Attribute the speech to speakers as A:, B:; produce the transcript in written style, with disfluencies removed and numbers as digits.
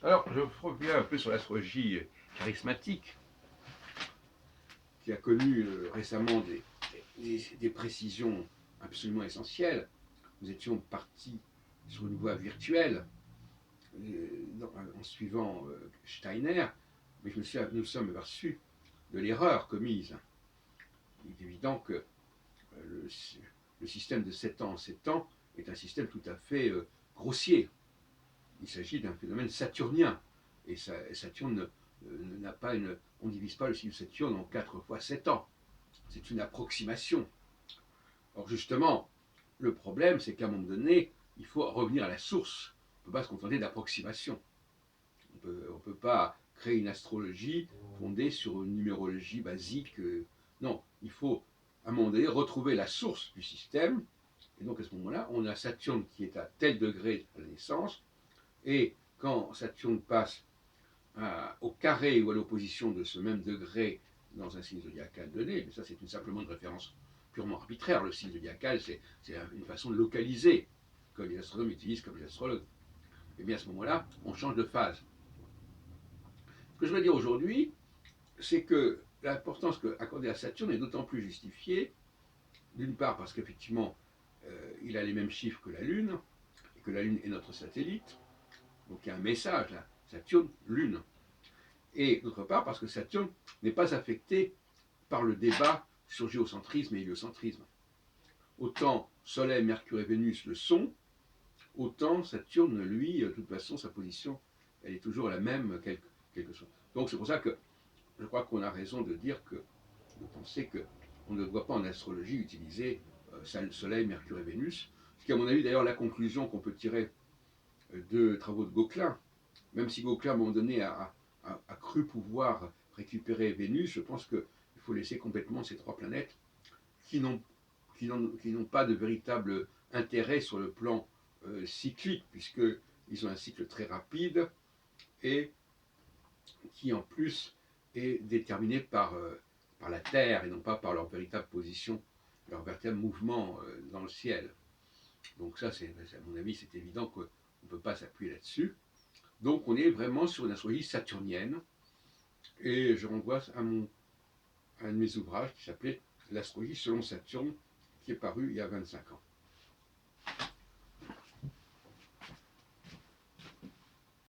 A: Alors, je reviens un peu sur l'astrologie charismatique, qui a connu récemment des précisions absolument essentielles. Nous étions partis sur une voie virtuelle en suivant Steiner, mais nous sommes aperçus de l'erreur commise. Il est évident que le système de 7 ans en 7 ans est un système tout à fait grossier. Il s'agit d'un phénomène saturnien. Et Saturne n'a pas une. On ne divise pas le cycle de Saturne en 4 fois 7 ans. C'est une approximation. Or, justement, le problème, c'est qu'à un moment donné, il faut revenir à la source. On ne peut pas se contenter d'approximation. On ne peut pas créer une astrologie fondée sur une numérologie basique. Non, il faut, à un moment donné, retrouver la source du système. Et donc, à ce moment-là, on a Saturne qui est à tel degré à la naissance. Et quand Saturne passe au carré ou à l'opposition de ce même degré dans un signe zodiacal donné, mais ça c'est simplement une référence purement arbitraire. Le signe zodiacal, c'est une façon de localiser, que les astronomes utilisent comme les astrologues. Et bien à ce moment-là, on change de phase. Ce que je veux dire aujourd'hui, c'est que l'importance accordée à Saturne est d'autant plus justifiée, d'une part parce qu'effectivement, il a les mêmes chiffres que la Lune, et que la Lune est notre satellite, donc il y a un message là, Saturne, Lune. Et d'autre part parce que Saturne n'est pas affecté par le débat sur géocentrisme et héliocentrisme. Autant Soleil, Mercure et Vénus le sont, autant Saturne, lui, de toute façon, sa position, elle est toujours la même, quelque chose. Donc c'est pour ça que je crois qu'on a raison de dire de penser qu'on ne doit pas en astrologie utiliser Soleil, Mercure et Vénus, ce qui est à mon avis d'ailleurs la conclusion qu'on peut tirer de travaux de Gauquelin. Même si Gauquelin à un moment donné a cru pouvoir récupérer Vénus, je pense qu'il faut laisser complètement ces trois planètes qui n'ont pas de véritable intérêt sur le plan cyclique, puisqu'ils ont un cycle très rapide et qui en plus est déterminé par la Terre et non pas par leur véritable position, leur véritable mouvement dans le ciel. Donc ça, à mon avis, c'est évident qu'on ne peut pas s'appuyer là-dessus. Donc on est vraiment sur une astrologie saturnienne, et je renvoie à un de mes ouvrages qui s'appelait L'astrologie selon Saturne, qui est paru il y a 25 ans.